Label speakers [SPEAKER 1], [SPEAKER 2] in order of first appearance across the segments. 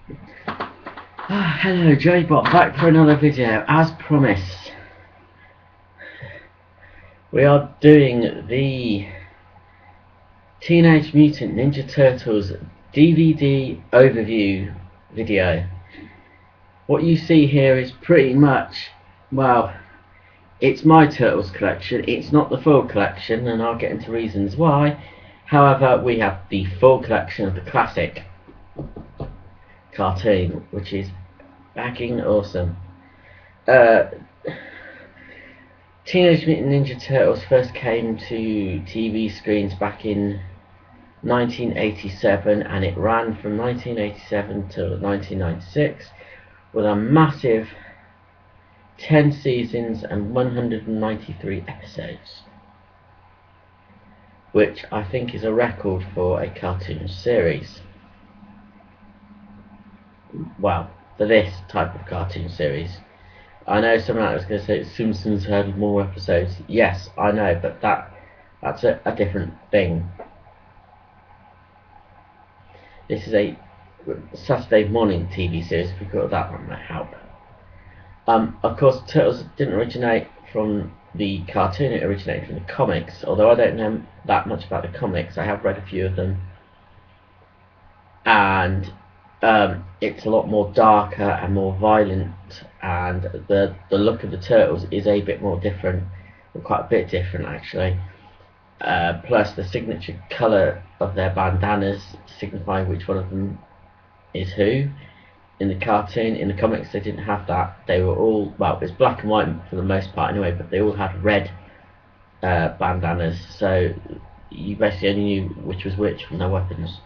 [SPEAKER 1] Hello, Joybot, back for another video. As promised, we are doing the Teenage Mutant Ninja Turtles DVD overview video. What you see here is pretty much, well, it's my Turtles collection. It's not the full collection, and I'll get into reasons why. However, we have the full collection of the classic cartoon, which is fucking awesome. Teenage Mutant Ninja Turtles first came to TV screens back in 1987, and it ran from 1987 to 1996 with a massive 10 seasons and 193 episodes, which I think is a record for a cartoon series. Well, for this type of cartoon series. I know someone else is going to say Simpsons had more episodes. Yes, I know, but that's a different thing. This is a Saturday morning TV series. If we got that one, might help. Of course, Turtles didn't originate from the cartoon. It originated from the comics. Although I don't know that much about the comics, I have read a few of them, and it's a lot more darker and more violent, and the look of the turtles is a bit more different, or quite a bit different actually. Plus the signature colour of their bandanas signifying which one of them is who. In the cartoon, in the comics, they didn't have that. They were all, well, it's black and white for the most part anyway, but they all had red bandanas, so you basically only knew which was which from their weapons.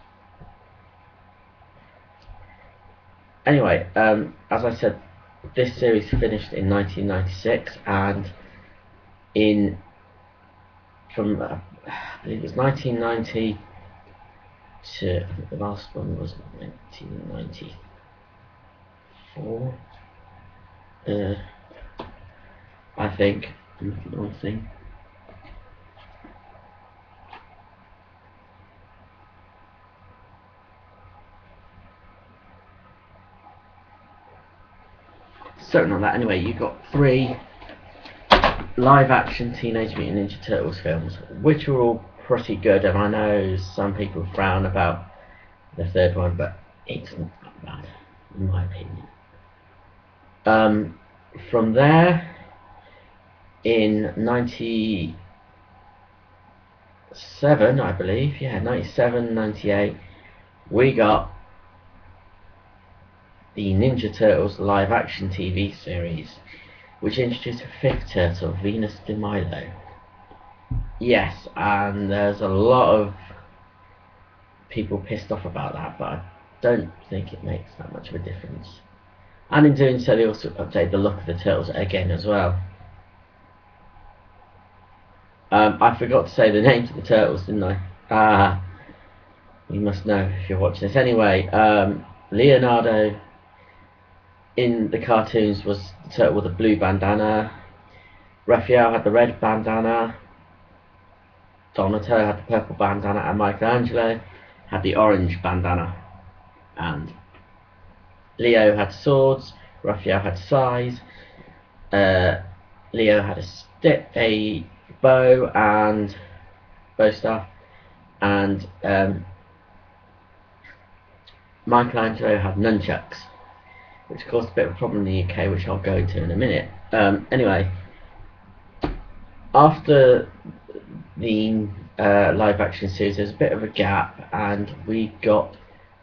[SPEAKER 1] Anyway, as I said, this series finished in 1996, and from I believe it was 1990 to, I think the last one was 1994. I think. I'm looking at the wrong thing. Something like that. Anyway, you got 3 live-action Teenage Mutant Ninja Turtles films, which are all pretty good, and I know some people frown about the third one, but it's not that bad, in my opinion. From there, in 97, I believe, 97, 98, we got the Ninja Turtles live-action TV series, which introduced a 5th turtle, Venus de Milo. Yes, and there's a lot of people pissed off about that, but I don't think it makes that much of a difference. And in doing so, they also update the look of the turtles again as well. I forgot to say the names of the turtles, didn't I? You must know if you're watching this. Anyway, Leonardo in the cartoons was the turtle with the blue bandana. Raphael had the red bandana. Donatello had the purple bandana, and Michelangelo had the orange bandana. And Leo had swords. Raphael had sais. Leo had a bow and bow staff, and Michelangelo had nunchucks, which caused a bit of a problem in the UK, which I'll go into in a minute. Anyway, after the live-action series, there's a bit of a gap, and we got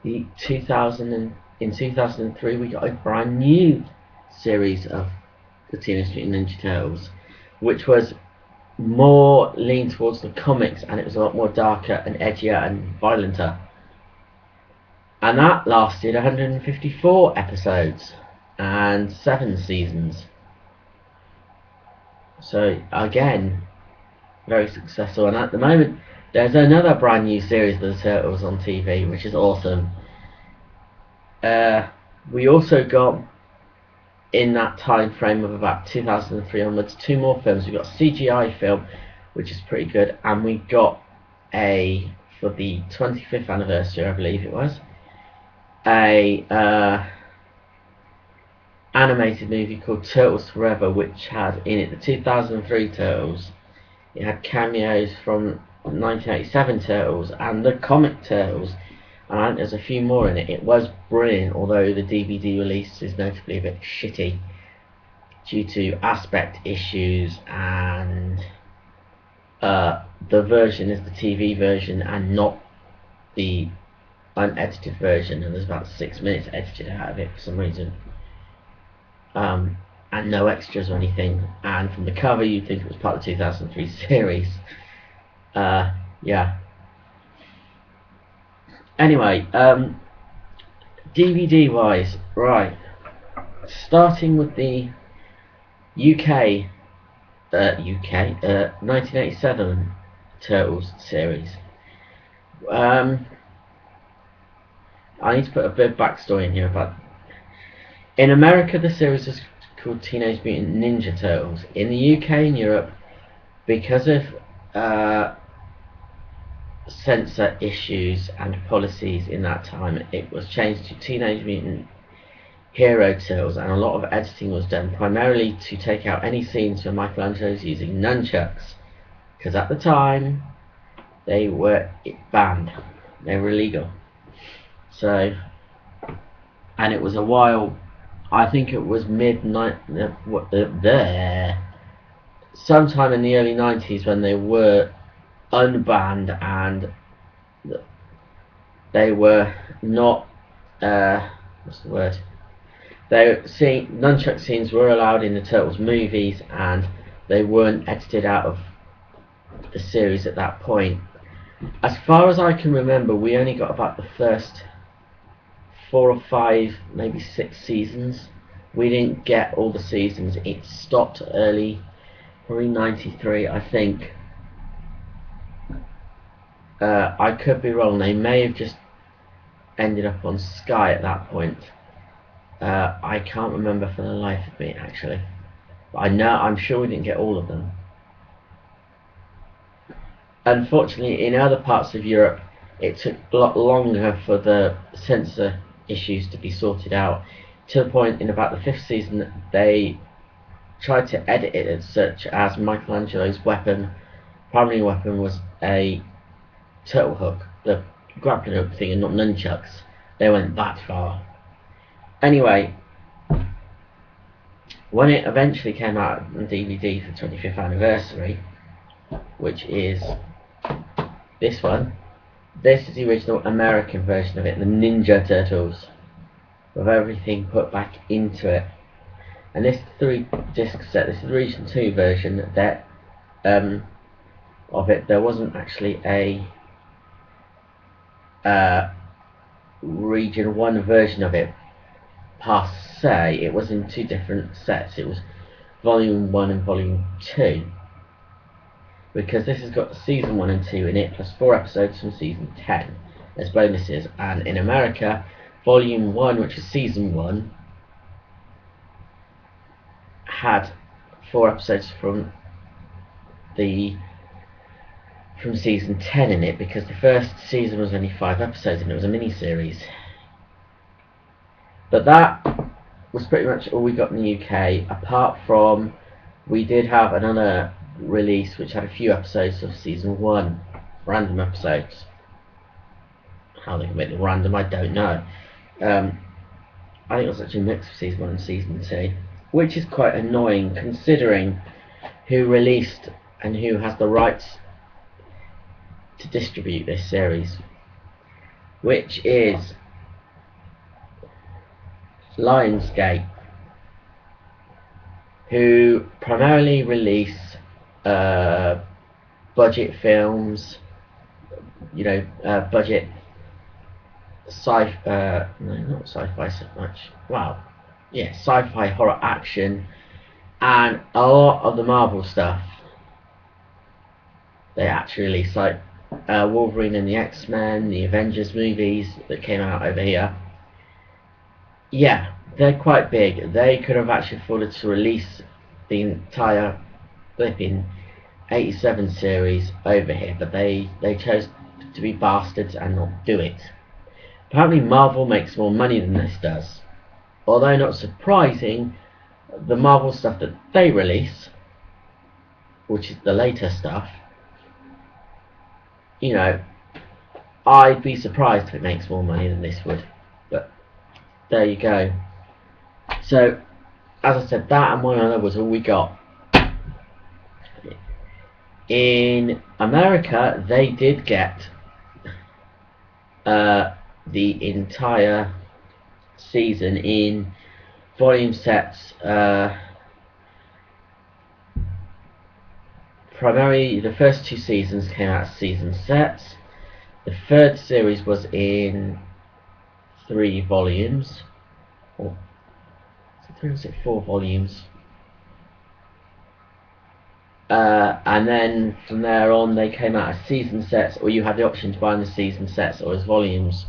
[SPEAKER 1] in 2003 we got a brand new series of the Teenage Mutant Ninja Turtles, which was more leaned towards the comics, and it was a lot more darker and edgier and violenter. And that lasted 154 episodes and 7 seasons. So again, very successful. And at the moment, there's another brand new series of the Turtles on TV, which is awesome. We also got, in that time frame of about 2003 onwards, 2 more films. We got a CGI film, which is pretty good, and we got for the 25th anniversary, I believe it was, a animated movie called Turtles Forever, which had in it the 2003 Turtles. It had cameos from 1987 Turtles and the comic Turtles, and I think there's a few more in it. It was brilliant, although the DVD release is notably a bit shitty due to aspect issues, and the version is the TV version and not the unedited version, and there's about 6 minutes edited out of it for some reason. And no extras or anything, and from the cover you'd think it was part of the 2003 series. Yeah. Anyway, DVD wise, right, starting with the UK 1987 Turtles series. I need to put a bit of backstory in here about. In America, the series is called Teenage Mutant Ninja Turtles. In the UK and Europe, because of censor issues and policies in that time, it was changed to Teenage Mutant Hero Turtles, and a lot of editing was done primarily to take out any scenes where Michelangelo's using nunchucks, because at the time they were banned, they were illegal. So, and it was a while, I think it was sometime in the early 90s when they were unbanned, and they were not what's the word? Nunchuck scenes were allowed in the Turtles movies, and they weren't edited out of the series at that point. As far as I can remember, we only got about the first 4 or 5, maybe 6 seasons. We didn't get all the seasons. It stopped early, probably 93, I think. I could be wrong. They may have just ended up on Sky at that point. I can't remember for the life of me, actually. But I'm sure we didn't get all of them. Unfortunately, in other parts of Europe, it took a lot longer for the censor issues to be sorted out, to the point in about the 5th season they tried to edit it as such as Michelangelo's primary weapon was a turtle hook, the grappling hook thing, and not nunchucks. They went that far. Anyway, when it eventually came out on DVD for the 25th anniversary, which is this one, this is the original American version of it, the Ninja Turtles, with everything put back into it. And this 3-disc set, this is the Region 2 version that of it. There wasn't actually a Region 1 version of it per se. It was in 2 different sets. It was Volume 1 and Volume 2. Because this has got Season 1 and 2 in it, plus 4 episodes from Season 10 as bonuses. And in America, Volume 1, which is Season 1, had 4 episodes from Season 10 in it, because the first season was only 5 episodes and it was a mini-series. But that was pretty much all we got in the UK, apart from we did have another release which had a few episodes of Season 1, random episodes. How they can make them random, I don't know. I think it was actually a mix of Season 1 and Season 2, which is quite annoying considering who released and who has the rights to distribute this series, which is Lionsgate, who primarily release budget films, budget not sci-fi so much. Wow, yeah, sci-fi, horror, action, and a lot of the Marvel stuff. They actually release like Wolverine and the X-Men, the Avengers movies that came out over here. Yeah, they're quite big. They could have actually afforded to release the entire flipping 87 series over here, but they chose to be bastards and not do it. Apparently Marvel makes more money than this does. Although not surprising, the Marvel stuff that they release, which is the later stuff, you know, I'd be surprised if it makes more money than this would. But there you go. So, as I said, that and one other was all we got. In America, they did get the entire season in volume sets. Primarily, the first 2 seasons came out as season sets. The third series was in 3 volumes. Or was it 4 volumes? And then from there on they came out as season sets, or you had the option to buy the season sets or as volumes.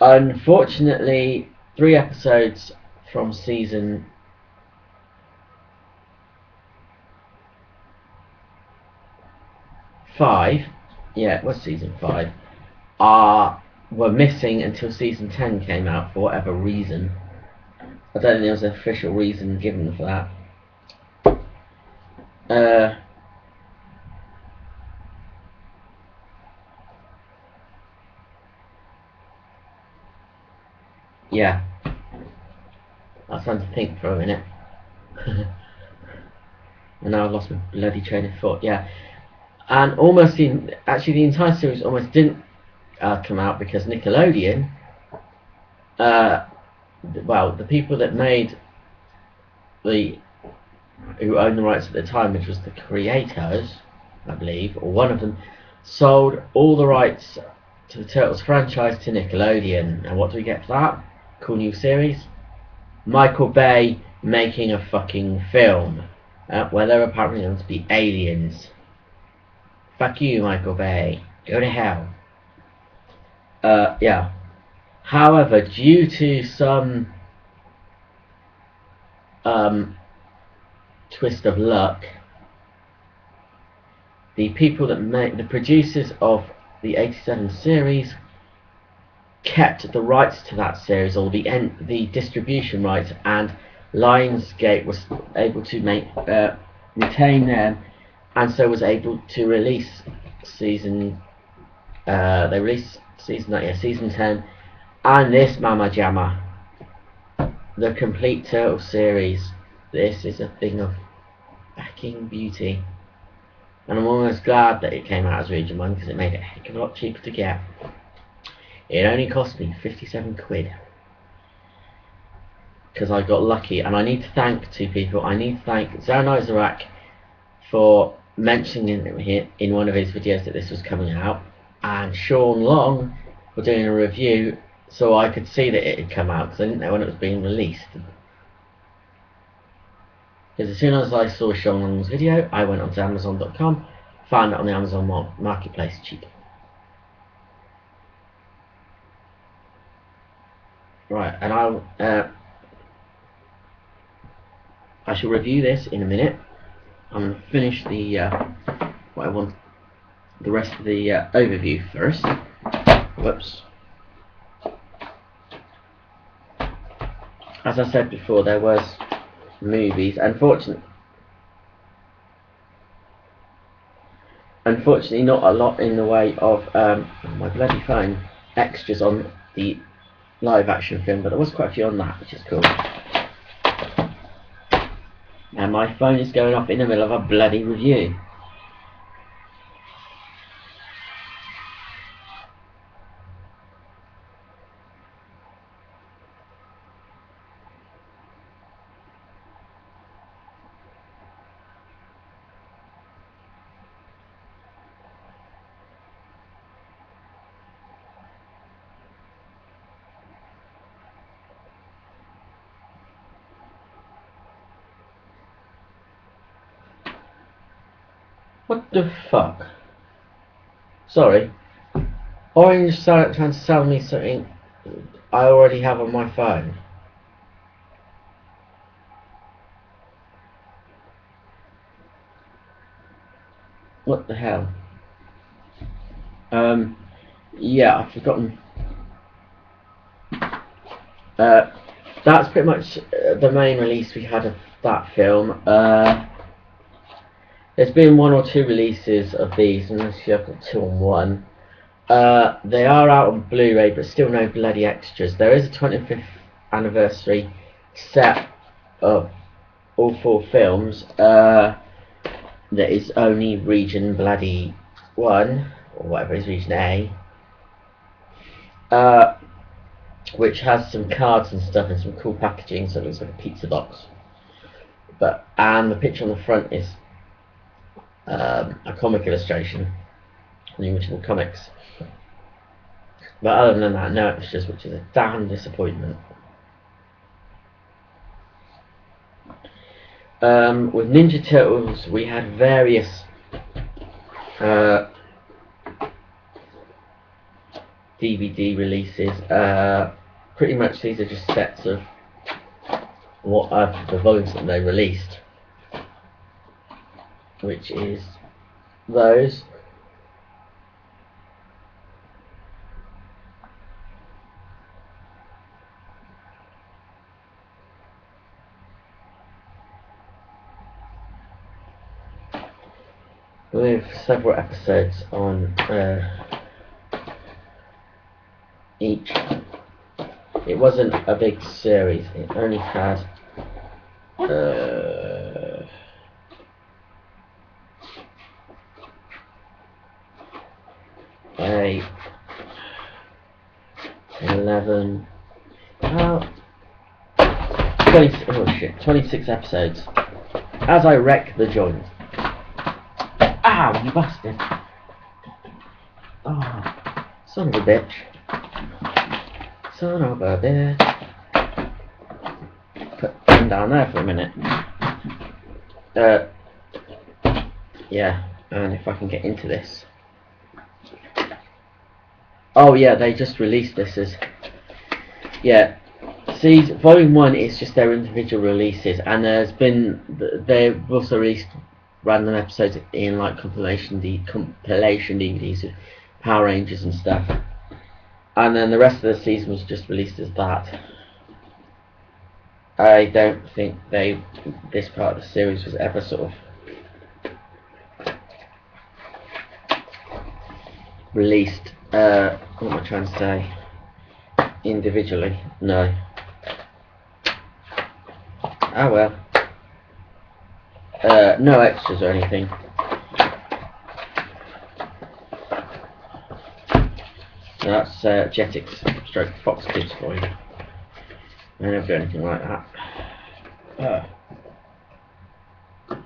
[SPEAKER 1] Unfortunately, 3 episodes from season 5, yeah, it was season 5, were missing until season 10 came out for whatever reason. I don't think there was an official reason given for that. Yeah, I was trying to think for a minute. And now I've lost my bloody train of thought. Yeah, and almost actually the entire series almost didn't come out because Nickelodeon, well, the people that made who owned the rights at the time, which was the creators, I believe, or one of them, sold all the rights to the Turtles franchise to Nickelodeon. And what do we get for that? Cool new series. Michael Bay making a fucking film where there are apparently going to be aliens. Fuck you, Michael Bay. Go to hell. Yeah. However, due to some twist of luck, the people that made the producers of the '87 series kept the rights to that series, or the distribution rights, and Lionsgate was able to retain them, and so was able to release season. They released season 10, and this Mama Jamma, the complete Turtle series. This is a thing of fucking beauty, and I'm almost glad that it came out as Region 1 because it made it a heck of a lot cheaper to get. It only cost me 57 quid because I got lucky, and I need to thank 2 people. I need to thank Zaranizarak for mentioning it in one of his videos that this was coming out, and Sean Long for doing a review so I could see that it had come out, because I didn't know when it was being released. Because as soon as I saw Sean Long's video, I went onto Amazon.com, found it on the Amazon marketplace cheap. Right, and I shall review this in a minute. I'm going to finish the what I want, the rest of the overview first. Whoops. As I said before, there was movies. Unfortunately, not a lot in the way of my bloody phone extras on the live action film, but there was quite a few on that, which is cool. And my phone is going off in the middle of a bloody review. What the fuck? Sorry. Orange started trying to sell me something I already have on my phone. What the hell? Yeah, I've forgotten. That's pretty much the main release we had of that film. There's been one or two releases of these, unless you have got two on one. They are out on Blu-ray, but still no bloody extras. There is a 25th anniversary set of all four films. That is only region bloody 1, or whatever is region A. Which has some cards and stuff and some cool packaging, so it looks like a pizza box. And the picture on the front is a comic illustration from the original comics. But other than that, no extras, which is a damn disappointment. With Ninja Turtles, we had various DVD releases. Pretty much these are just sets of what the volumes that they released, which is those. With several episodes on each. It wasn't a big series, it only had a 11 26 episodes as I wreck the joint. Ow, you bastard! Oh, son of a bitch. Son of a bitch. Put them down there for a minute. Yeah, and if I can get into this. Oh yeah, they just released this as... Yeah, see, Volume 1 is just their individual releases, and they've also released random episodes in like compilation DVDs of Power Rangers and stuff. And then the rest of the season was just released as that. I don't think this part of the series was ever sort of released, what am I trying to say, individually. No. Oh well. No extras or anything. So that's Jetix stroke Fox Kids for you. I never do anything like that.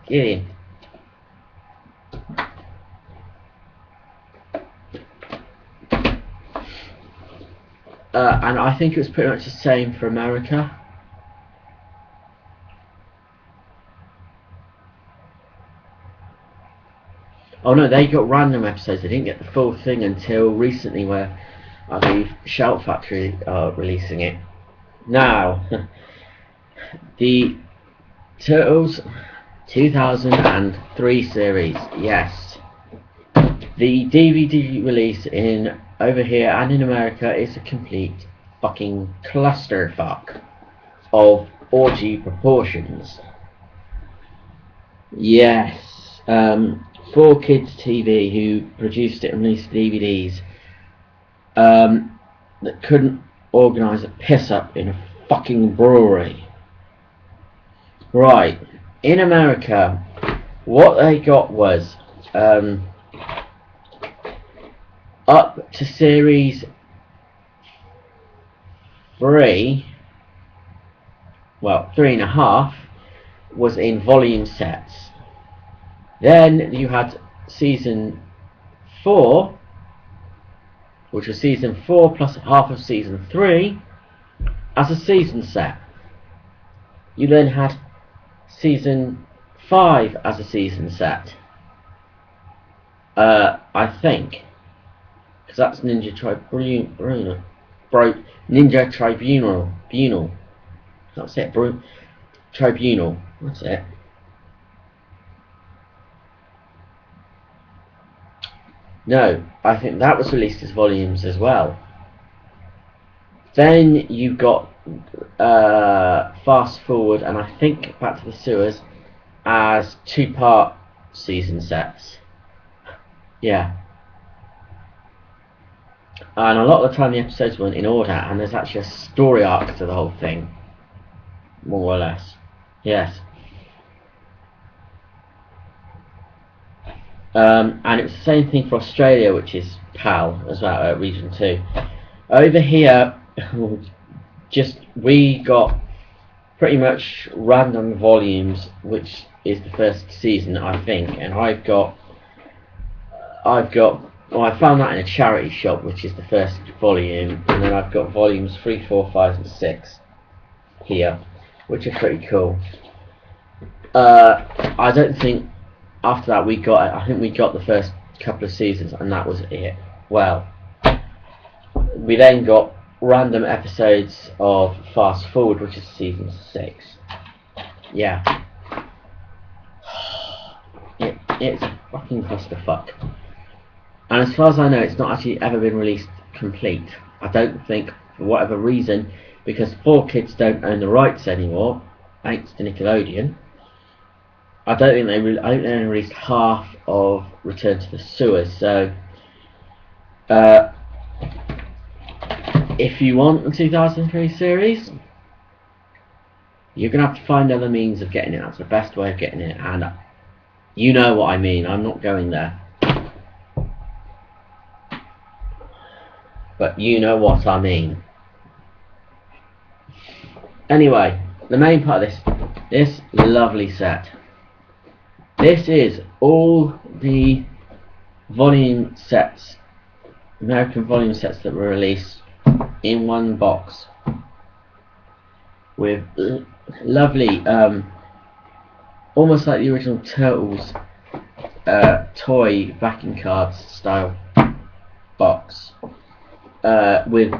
[SPEAKER 1] Get in. And I think it was pretty much the same for America. Oh no, they got random episodes. They didn't get the full thing until recently, where I believe Shout Factory are releasing it. Now, the Turtles 2003 series, yes. The DVD release in over here and in America is a complete fucking clusterfuck of orgy proportions. Yes, 4Kids TV, who produced it and released DVDs, that couldn't organise a piss up in a fucking brewery. Right, in America, what they got was up to series 3, well, 3.5, was in volume sets. Then you had season 4, which was season 4 plus half of season 3, as a season set. You then had season 5 as a season set. I think. Because that's Ninja Tribunal. Ninja Tribunal. That's it, Tribunal. That's it. No, I think that was released as volumes as well. Then you've got Fast Forward and I think Back to the Sewers as 2-part season sets. Yeah. And a lot of the time the episodes weren't in order, and there's actually a story arc to the whole thing. More or less. Yes. And it's the same thing for Australia, which is PAL as well, Region 2. Over here, we got pretty much random volumes, which is the first season, I think, and I've got, well, I found that in a charity shop, which is the first volume, and then I've got volumes 3, 4, 5, and 6 here, which are pretty cool. I don't think after that I think we got the first couple of seasons, and that was it. Well, we then got random episodes of Fast Forward, which is season 6. Yeah. It's a fucking clusterfuck. And as far as I know, it's not actually ever been released complete. I don't think, for whatever reason, because 4Kids don't own the rights anymore, thanks to Nickelodeon. I don't think they released half of Return to the Sewers. So, if you want the 2003 series, you're gonna have to find other means of getting it. That's the best way of getting it, and you know what I mean. I'm not going there. But you know what I mean. Anyway, the main part of this lovely set. This is all the volume sets, American volume sets that were released in one box with lovely, almost like the original Turtles toy backing cards style box. With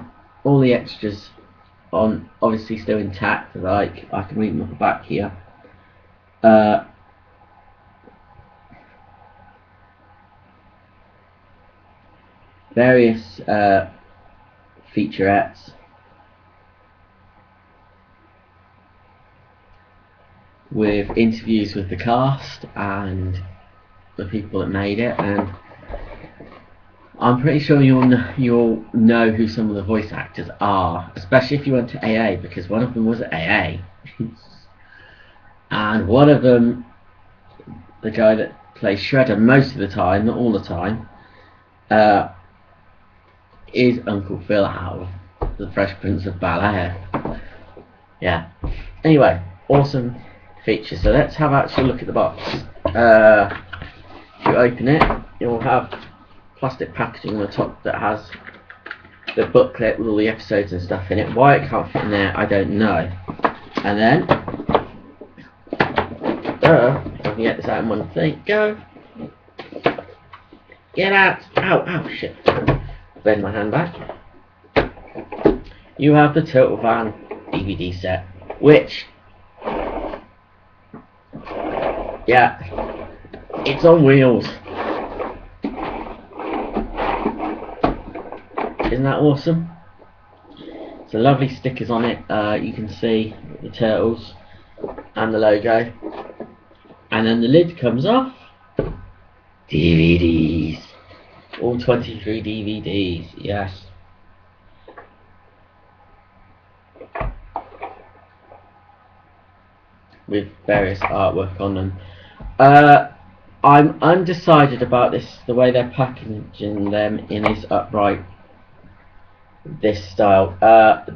[SPEAKER 1] all the extras on, obviously still intact, like I can read them at the back here. Various featurettes with interviews with the cast and the people that made it, and I'm pretty sure you'll know who some of the voice actors are, especially if you went to AA, because one of them was at AA. And one of them, the guy that plays Shredder most of the time, not all the time, is Uncle Phil out of The Fresh Prince of Bel-Air. Yeah. Anyway, awesome features. So let's have actually a look at the box. If you open it, you'll have plastic packaging on the top that has the booklet with all the episodes and stuff in it. Why it can't fit in there, I don't know. And then, if I can get this out in one thing, go. Get out. Ow, ow, shit. Bend my hand back. You have the Turtle Van DVD set, which, yeah, it's on wheels. Isn't that awesome? So lovely stickers on it. You can see the turtles and the logo. And then the lid comes off. DVDs. All 23 DVDs, yes. With various artwork on them. I'm undecided about this, the way they're packaging them in this upright, this style.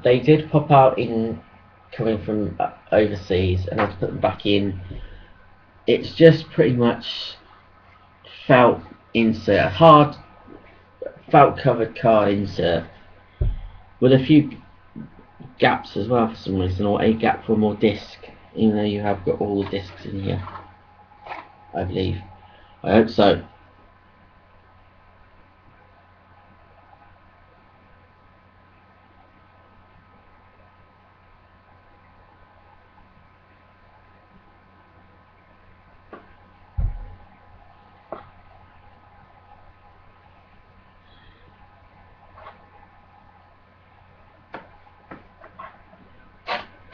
[SPEAKER 1] They did pop out in coming from overseas, and I had to put them back in. It's just pretty much felt insert, hard felt covered card insert with a few gaps as well for some reason, or a gap for more disc, even though you have got all the discs in here, I believe. I hope so.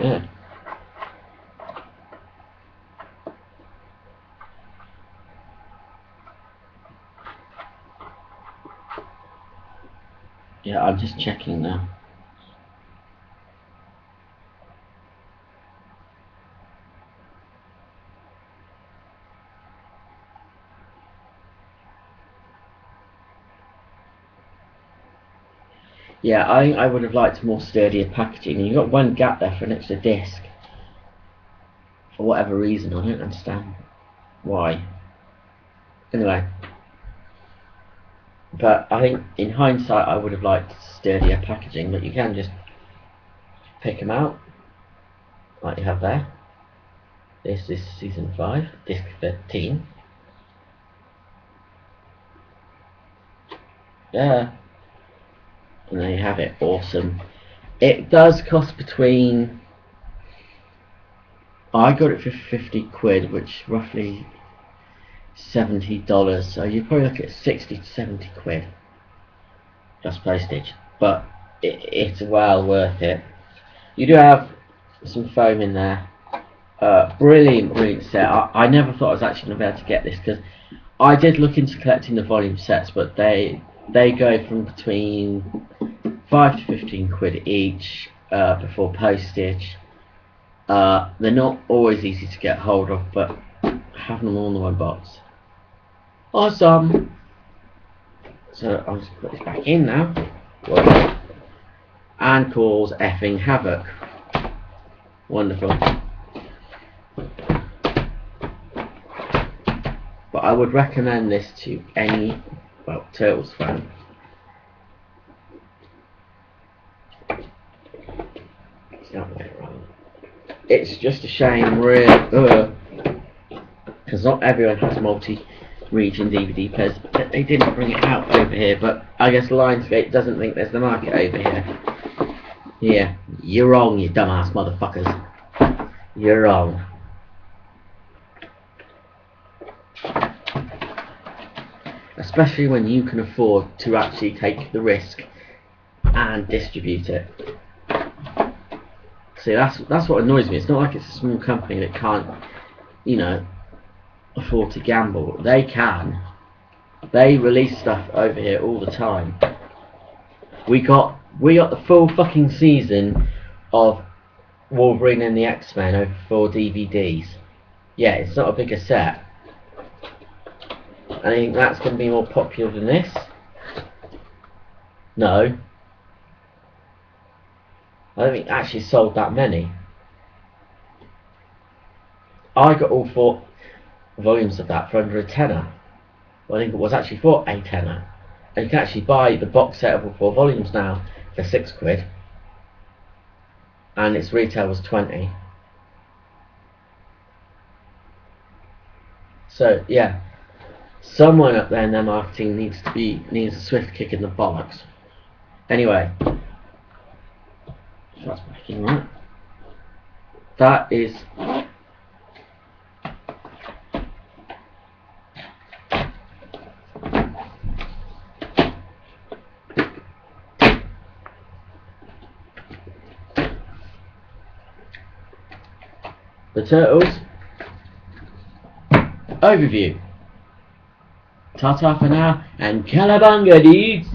[SPEAKER 1] Yeah. Yeah, I'm just checking now. Yeah, I would have liked more sturdier packaging. And you got one gap there for an extra disc. For whatever reason, I don't understand why. Anyway. But I think in hindsight I would have liked sturdier packaging, but you can just pick them out like you have there. This is season 5, disc 13. Yeah. And there you have it, awesome. It does cost between, I got it for 50 quid, which roughly $70, so you probably look at 60 to 70 quid plus postage, but it's well worth it. You do have some foam in there. Brilliant set. I never thought I was actually going to be able to get this, because I did look into collecting the volume sets, but they go from between 5 to 15 quid each before postage. They're not always easy to get hold of, but having them all in the one box, awesome. So I'll just put this back in now. Whoa. And cause effing havoc. Wonderful. But I would recommend this to any, well, Turtles fan. It's not way wrong. It's just a shame, really, because not everyone has multi-region DVD players. They didn't bring it out over here, but I guess Lionsgate doesn't think there's the market over here. Yeah, you're wrong, you dumbass motherfuckers. You're wrong. Especially when you can afford to actually take the risk and distribute it. See, that's what annoys me. It's not like it's a small company that can't, you know, afford to gamble. They can. They release stuff over here all the time. We got the full fucking season of Wolverine and the X-Men over 4 DVDs. Yeah, it's not a bigger set. I think that's going to be more popular than this. No. I don't think it actually sold that many. I got all 4 volumes of that for under a tenner. Well, I think it was actually for a tenner. And you can actually buy the box set of all 4 volumes now for 6 quid. And its retail was 20. So, yeah. Someone up there in their marketing needs a swift kick in the bollocks. Anyway. That's working right. That is the Turtles overview. Ta-ta for now, and cowabunga, dudes!